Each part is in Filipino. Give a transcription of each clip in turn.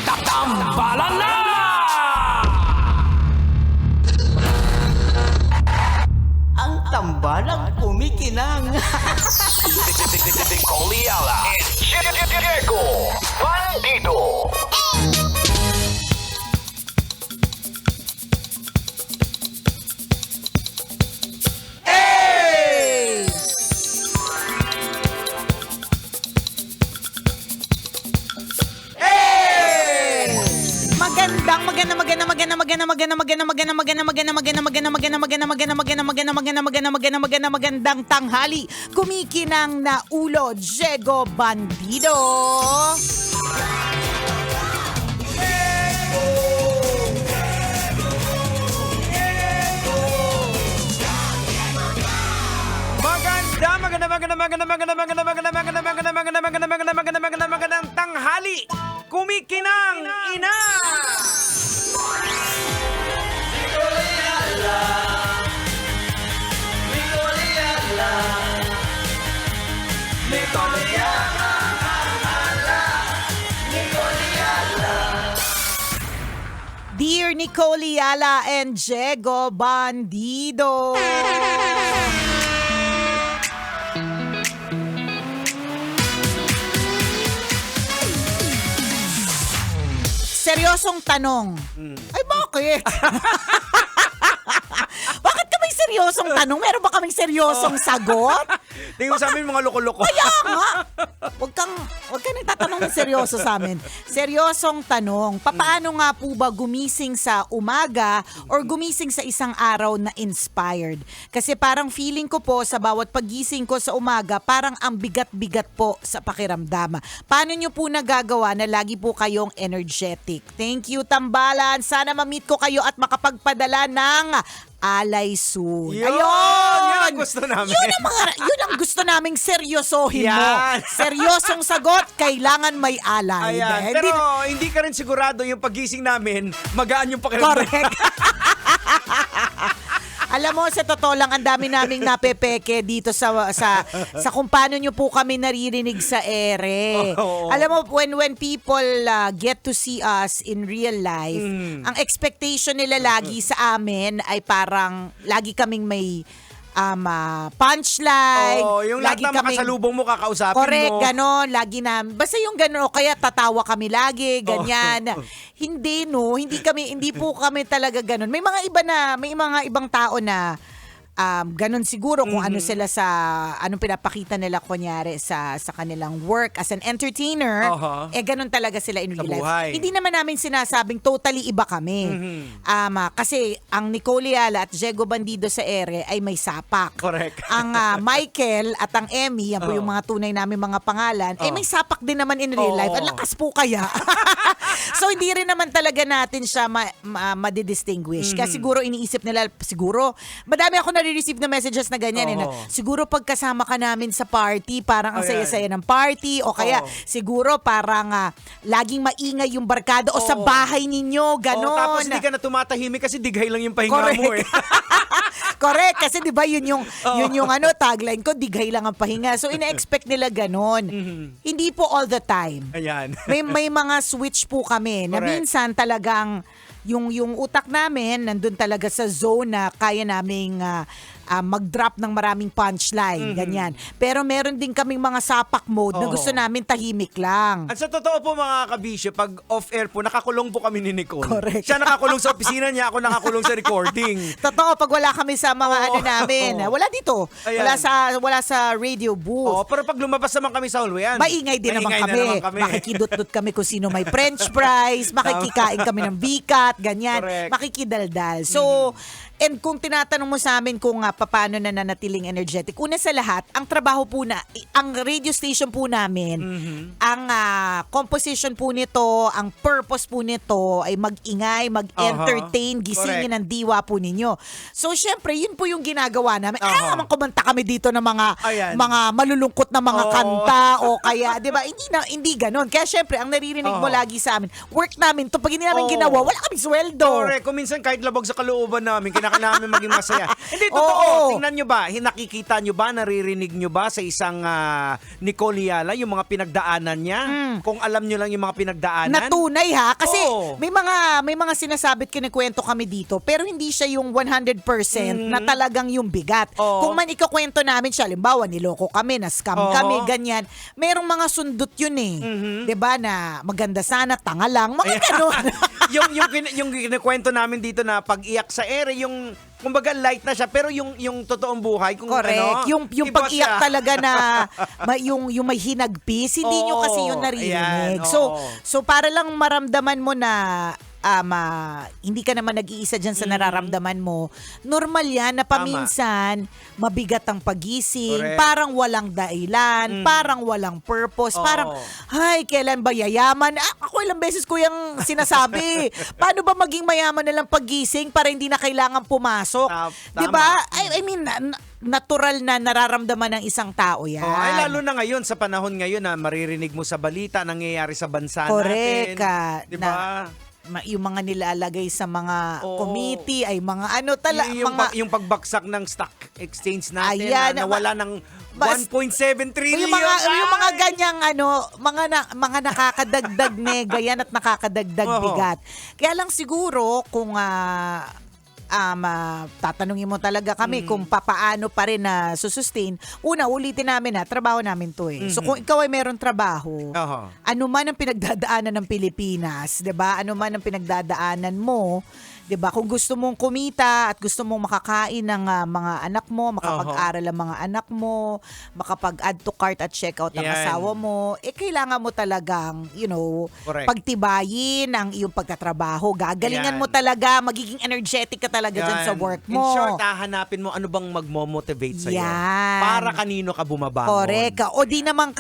Tambalan na! Ang tambalang kumikinang. Coliala and Diego Bandido. Magandang tanghali. Kumikinang na ulo, Diego Bandido. Magandang tanghali. Kumikinang ina. Dear Nicole Yala and Diego Bandido. Seryosong tanong. Ay, bakit? Bakit ka may seryosong tanong? Meron ba kaming seryosong sagot? Tingin mo sa amin mga loko-loko. Kaya nga. Huwag kang nagtatanong ng seryoso sa amin. Seryosong tanong. Paano nga po ba gumising sa umaga or gumising sa isang araw na inspired? Kasi parang feeling ko po sa bawat paggising ko sa umaga, parang ang bigat-bigat po sa pakiramdam. Paano nyo po nagagawa na lagi po kayong energetic? Thank you, Tambalan. Sana ma-meet ko kayo at makapagpadala ng alay soon. Yun! Ayun! Yun ang gusto namin. Yun ang gusto naming seryosohin mo. Yan. Seryosong sagot, kailangan may alay. Ayan. Pero hindi ka rin sigurado yung pagising namin, magaan yung pakiramdam. Correct. Alam mo, sa totoo lang, ang dami naming napepeke dito sa kung paano nyo po kami naririnig sa ere. Oh. Alam mo, when people get to see us in real life, ang expectation nila lagi sa amin ay parang lagi kaming may punchline. Oh, yung lahat na makasalubong mo, kakausapin correct, mo. ganon. Lagi na. Basta yung ganon, o kaya tatawa kami lagi, ganyan. Hindi, no. Hindi po kami talaga ganon. May mga ibang tao na ganon siguro kung ano sila sa anong pinapakita nila kunyari sa kanilang work as an entertainer, ganon talaga sila in real life. Hindi naman namin sinasabing totally iba kami. Kasi ang Nicole Yala at Diego Bandido sa ere ay may sapak. Correct. Ang Michael at ang Emmy, yan po yung mga tunay namin mga pangalan, may sapak din naman in real life. Ang lakas po kaya. So hindi rin naman talaga natin siya madidistinguish. Kasi siguro iniisip nila, madami ako nare-receive na messages na ganyan. Siguro pagkasama ka namin sa party, parang ang saya-saya ng party, o kaya siguro parang laging maingay yung barkada o sa bahay ninyo, ganon. Tapos hindi ka na tumatahimik kasi dighay lang yung pahinga mo eh. Correct, kasi 'di ba yun yung tagline ko, dighay lang ang pahinga. So ina-expect nila ganon. Hindi po all the time. Ayan. May mga switch po kami na minsan talagang yung utak namin nandun talaga sa zone na kaya naming mag-drop ng maraming punchline, ganyan. Pero meron din kaming mga sapak mode na gusto namin tahimik lang. At sa totoo po mga kabisyo, pag off-air po, nakakulong po kami ni Nicole. Correct. Siya nakakulong sa opisina niya, ako nakakulong sa recording. Totoo, pag wala kami sa mga namin, wala dito. Ayan. Wala sa radio booth. Pero pag lumabas naman kami sa hallway, Maingay din naman kami. Makikidot-dot kami kung sino may french fries, makikikain kami ng bikat, ganyan. Correct. Makikidaldal. So, and kung tinatanong mo sa amin kung paano nananatiling energetic, una sa lahat, ang trabaho po ang radio station po namin, ang composition po nito, ang purpose po nito ay mag-ingay, mag-entertain, gisingin ang diwa po ninyo. So, syempre, yun po yung ginagawa namin. Naman kumanta kami dito ng mga malulungkot na mga kanta o kaya, di ba? Hindi ganon. Kaya syempre, ang naririnig mo lagi sa amin, work namin to. Pag hindi namin ginawa, wala kaming sweldo. Correct. Kung minsan kahit labag sa kalooban namin, kailangan namin maging masaya. Hindi, totoo. Oo. Tingnan nyo ba, nakikita nyo ba, naririnig nyo ba sa isang Nicole Yala, yung mga pinagdaanan niya? Kung alam nyo lang yung mga pinagdaanan. Natunay ha kasi Oo. may mga sinasabi at kinikwento kami dito pero hindi siya yung 100% na talagang yung bigat. Oo. Kung man ikukwento namin siya, halimbawa niloko kami, na-scam Oo. kami, ganyan. Merong mga sundot yun eh. 'Di ba na maganda sana, tanga lang, mga ganun. yung kinikwento namin dito na pag-iyak sa ere, yung kumbaga light na siya pero yung totoong buhay kung Correct. ano, Yung iba pag-iyak siya. talaga na yung may hinagpis, hindi nyo Oo, kasi yun naririnig. ayan, So oo. so para lang maramdaman mo na hindi ka naman nag-iisa dyan sa nararamdaman mo, normal yan na paminsan mabigat ang pagising, Correct. parang walang dahilan, parang walang purpose, Oo. parang, ay, kailan ba yayaman? Ako ilang beses ko yung sinasabi. Paano ba maging mayaman na lang pagising para hindi na kailangan pumasok? Tama. Di ba? I mean, natural na nararamdaman ng isang tao yan. Oh, ay lalo na ngayon sa panahon ngayon na maririnig mo sa balita nangyayari sa bansa Correct, natin. 'Di ba? Yung mga nilalagay sa mga Oo. committee ay mga Yung pagbagsak ng stock exchange natin Ayan, na nawala ng bas- 1.7 trillion. yung mga ganyang mga nakakadagdag nega yan at nakakadagdag Oo. bigat. Kaya lang siguro kung tatanungin mo talaga kami kung papaano pa rin na susustain. Una, ulitin namin trabaho namin to eh. So kung ikaw ay meron trabaho, Oho. ano man ang pinagdadaanan ng Pilipinas, 'di ba? Ano man ang pinagdadaanan mo, 'di ba? Kung gusto mong kumita at gusto mong makakain ng mga anak mo, makapag-aral ang mga anak mo, makapag-add to cart at check out ang Yan. asawa mo, kailangan mo talagang, Correct. pagtibayin ang iyong pagtatrabaho. Gagalingan Yan. mo talaga, magiging energetic ka talaga dyan Yan. sa work mo. In short, hahanapin mo ano bang magmo-motivate sa'yo. Yan. Para kanino ka bumabangon. Correct. O di naman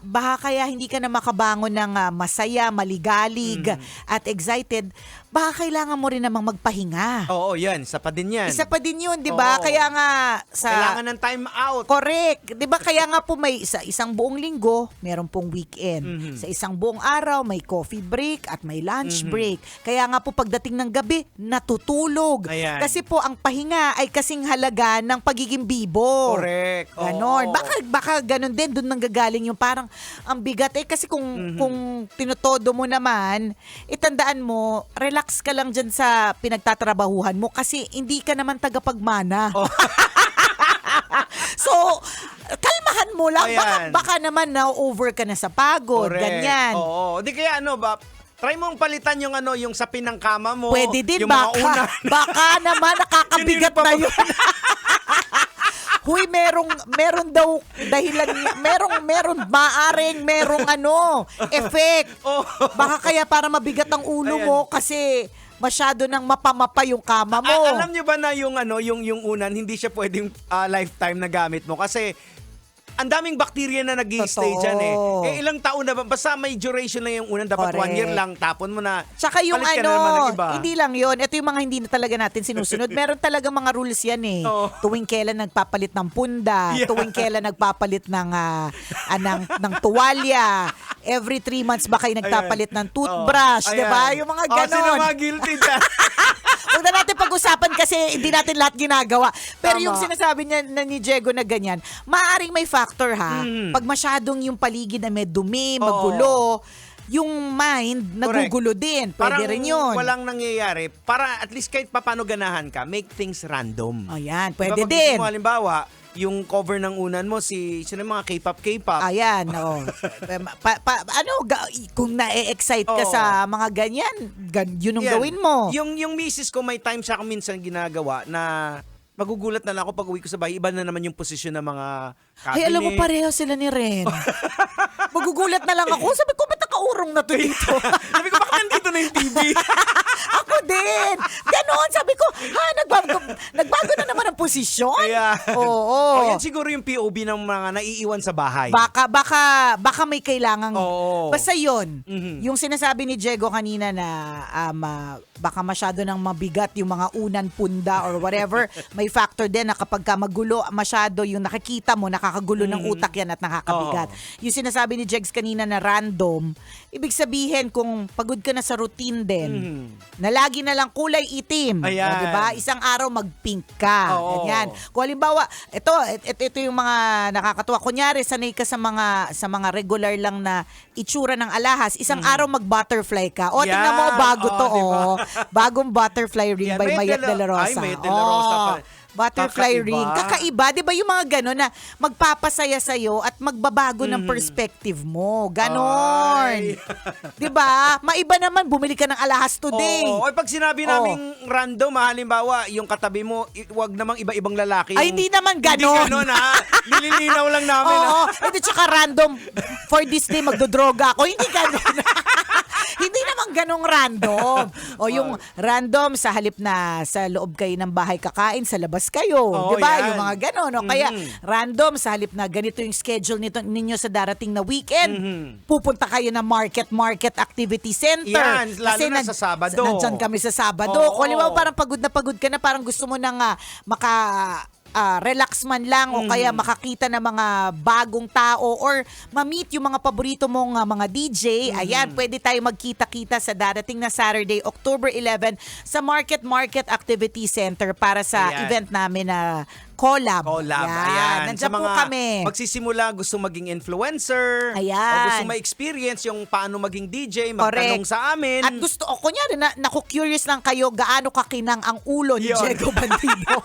baka kaya hindi ka na makabangon ng masaya, maligalig, at excited. Baka kailangan mo rin namang magpahinga. Oo, yan. Isa pa din yan. Isa pa din yun, di ba? Oo. Kaya nga Kailangan ng time out. Correct. 'Di ba kaya nga po may isang buong linggo, meron pong weekend. Sa isang buong araw may coffee break at may lunch break. Kaya nga po pagdating ng gabi, natutulog. Ayan. Kasi po ang pahinga ay kasing halaga ng pagiging bibo. Correct. Oo. Ganon. Baka ganon din doon nanggagaling yung parang ang bigat kasi kung tinutodo mo naman, itandaan mo, relax ka lang dyan sa pinagtatrabahuhan mo kasi hindi ka naman tagapagmana. So, kalmahan mo lang. Ayan. Baka naman na-over ka na sa pagod. Correct. Ganyan. Oo. Di kaya try mong palitan yung sapin ng kama mo. Pwede din. Yung mga una. Baka naman nakakabigat na yun. Huy, meron daw dahilan, merong effect. Oh. Baka kaya para mabigat ang ulo Ayan. mo kasi masyado nang mapamapa yung kama mo. Alam niyo ba na yung unan hindi siya pwedeng lifetime na gamit mo kasi ang daming bakterya na nag-i-stay Totoo. dyan eh. Ilang taon na ba? Basta may duration lang yung unan. Dapat Correct. 1 year lang. Tapon mo na. Tsaka yung palit ka na naman ng iba. hindi lang yon. Ito yung mga hindi na talaga natin sinusunod. Meron talaga mga rules yan eh. Oo. Tuwing kailan nagpapalit ng punda, Yeah. tuwing kailan nagpapalit ng tuwalya, every 3 months ba kayo nagpapalit ng toothbrush, Oo. di ba? Ayan. Yung mga Sino ganon. mga guilty dyan? Huwag na natin pag-usapan kasi hindi natin lahat ginagawa. Pero Tama. yung sinasabi niya ni Diego na ganyan, maaaring may factor ha. Pag masyadong yung paligid na may dumi, magulo, yung mind nagugulo din. Pwede Parang rin yun. walang nangyayari. Para at least kahit papano ganahan ka, make things random. Ayan, Diba, pwede pag din. gusto mo, halimbawa, yung cover ng unan mo, sino yung mga K-pop. Ayan, oo. Kung na-excite ka Oo. sa mga ganyan, yun ang Yan. gawin mo. Yung misis ko, may time siya minsan ginagawa na magugulat na lang ako pag uwi ko sa bahay. Iba na naman yung posisyon ng mga cabinet. Ay, alam mo, pareho sila ni Ren. Magugulat na lang ako. Sabi ko, ba't nakaurong na to dito? Sabi ko, bakit nandito na yung TV? Ako din. Ganon. Sabi ko, nagbago na naman ang posisyon. Kaya, Oo. yan siguro yung POV ng mga naiiwan sa bahay. Baka may kailangang Oo. basta yun. Mhm. Yung sinasabi ni Diego kanina na baka masyado nang mabigat yung mga unan punda or whatever, may factor din na kapag ka magulo masyado yung nakikita mo, nakakagulo ng utak yan at nakakabigat. Oo. Yung sinasabi ni Jegs kanina na random, ibig sabihin kung pagod ka na sa routine din. Na lagi na lang kulay itim. Ayan. O, diba? Isang araw mag-pink ka. Oo. Ganyan. Kung halimbawa, ito yung mga nakakatuwa. Kunyari, sanay ka sa mga regular lang na itsura ng alahas. Isang araw mag-butterfly ka. O, Yan. tingnan mo, bago to. Diba? Bagong butterfly ring Yan, by may Mayet de la Rosa. Ay, Mayet de la Rosa pa. Butterfly Kakaiba. ring. Kakaiba. Di ba yung mga gano'n na magpapasaya sa'yo at magbabago ng perspective mo. Ganon. Ay. Di ba? Maiba naman, bumili ka ng alahas today. Oo. Ay, pag sinabi naming random, halimbawa, yung katabi mo, wag namang iba-ibang lalaki. Ay, hindi naman ganon. Hindi ganon, ha? Nililinaw lang namin, ha? Oo. Ito tsaka random, for this day, magdodroga ako. Hindi ganon. Hindi naman ganong random. O yung random sa halip na sa loob kayo ng bahay kakain, sa labas kayo. Oo, Di ba? yan. Yung mga ganon. O kaya random sa halip na ganito yung schedule ninyo sa darating na weekend. Pupunta kayo na market activity center. Yan, lalo na sa Sabado. Nandyan kami sa Sabado. Oo. Kung halimbawa parang pagod na pagod ka na, parang gusto mo nang relax man lang o kaya makakita ng mga bagong tao or ma-meet yung mga paborito mong mga DJ, ayan, pwede tayo magkita-kita sa darating na Saturday, October 11 sa Market Activity Center para sa Ayan. event namin na collab. Ayan. Nandiyan Sa po mga kami. magsisimula, gusto maging influencer. Ayan. O gusto ma-experience yung paano maging DJ, magtanong Correct. sa amin. At gusto, kunyari, naku-curious lang kayo gaano kakinang ang ulo ni Yun. Diego Bandido.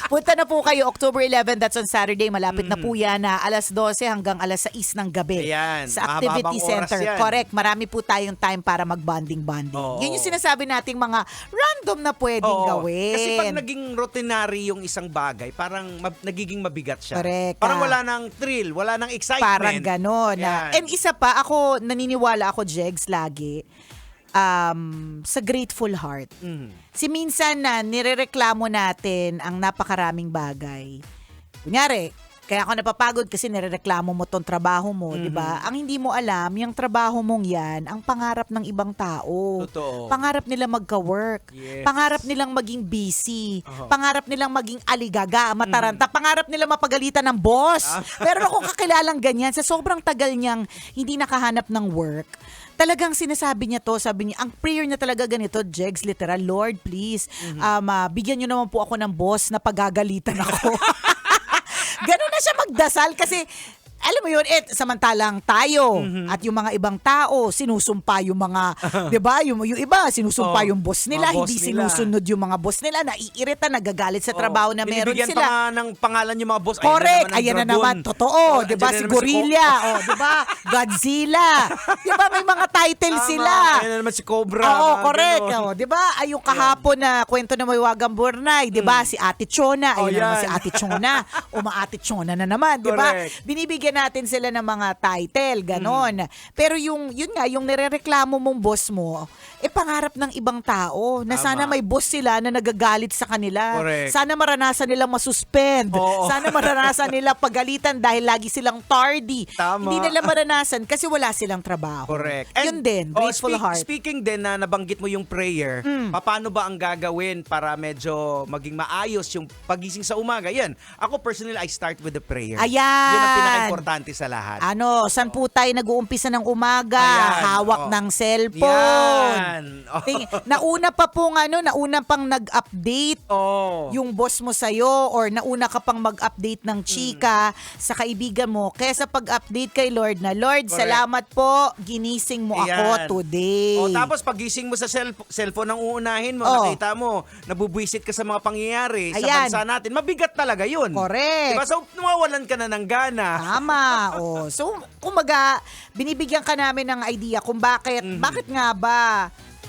Punta na po kayo October 11, that's on Saturday. Malapit na po yan na alas 12 hanggang alas 6 ng gabi. Ayan, Sa Activity mahaba-habang oras Center. yan. Correct. Marami po tayong time para mag-bonding-bonding. Oo. Yun yung sinasabi nating mga random na pwedeng Oo. gawin. Kasi pag naging routinary yung isang bagay, parang nagiging mabigat siya. Correct. Parang wala nang thrill, wala nang excitement. Parang gano'n. Yan. And isa pa, naniniwala ako, Jegs, lagi, sa grateful heart. Si minsan na nirereklamo natin ang napakaraming bagay. Kunyari, kaya ako napapagod kasi nirereklamo mo tong trabaho mo, di ba? Ang hindi mo alam, yung trabaho mong yan, ang pangarap ng ibang tao. Totoo. Pangarap nila magka-work. Yes. Pangarap nilang maging busy. Pangarap nilang maging aligaga, mataranta. Pangarap nilang mapagalitan ng boss. Meron akong kakilalang ganyan. Sa sobrang tagal niyang hindi nakahanap ng work, talagang sinasabi niya to, sabi niya, ang prayer niya talaga ganito, Jegs, literal, Lord, please, bigyan niyo naman po ako ng boss na pagagalitan ako. Ganun na siya magdasal kasi alam mo yun, samantalang tayo at yung mga ibang tao, sinusumpa yung mga, di ba? Yung iba, sinusumpa yung boss nila, mga boss hindi nila. sinusunod yung mga boss nila, naiirita, nagagalit sa trabaho na meron Binibigyan sila. pa nga ng pangalan yung mga boss. Correct. ang Ayan na dragon. naman. Totoo. Oh, Di ba? andyan Si na naman Gorilla. Di ba? Godzilla. Di ba? May mga title Tama. sila. Ayan na naman si Cobra. Oo, mga correct. ganon. Oh, 'di ba? Ay yung kahapon na kwento na may wagang Burnay, 'di ba? Si Ate Chona, ayun na naman yan. si Ate Chona. O Ate Chona na naman, 'di ba? Correct. Binibigyan natin sila ng mga title, ganon. Pero yun nga, yung nirereklamo mong boss mo, pangarap ng ibang tao na Tama. sana may boss sila na nagagalit sa kanila. Correct. Sana maranasan nila masuspend. Oo. Sana maranasan nila pagalitan dahil lagi silang tardy. Tama. Hindi nila maranasan kasi wala silang trabaho. Correct. Yun din, grateful heart. Speaking din na nabanggit mo yung prayer, paano ba ang gagawin para medyo maging maayos yung pagising sa umaga? Yan. Ako personally, I start with the prayer. Ayan. Yun ang pinaka-importante sa lahat. Saan po tayo nag-uumpisa ng umaga? Ayan, Hawak oh. ng cellphone. Yan. Oh. Nauna pang nag-update yung boss mo sa'yo or nauna ka pang mag-update ng chika sa kaibigan mo kesa pag-update kay Lord na, Lord, Correct. salamat po, ginising mo Ayan. ako today. Tapos pagising mo sa cellphone ang uunahin mo, Oh. nakita mo, nabubwisit ka sa mga pangyayari sa Ayan. bansa natin, mabigat talaga yun. Correct. Diba? So, nawawalan ka na ng gana. Tama. So, kumaga, binibigyan ka namin ng idea kung bakit nga ba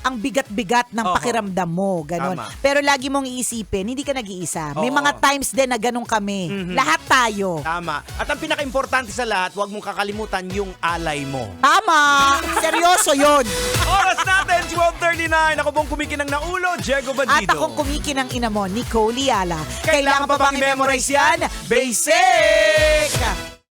ang bigat-bigat ng Oo. pakiramdam mo, ganon. Tama. Pero lagi mong iisipin, hindi ka nag-iisa. May Oo. mga times din na ganon kami. Lahat tayo. Tama. At ang pinaka-importante sa lahat, huwag mong kakalimutan yung alay mo. Tama! Seryoso yun. Oras natin, 12:39. Ako pong kumikinang na ulo, Diego At Bandido. akong kumikinang ina mo, Nicole Liala. Kailangan pa bang i-memorize yan? Basic!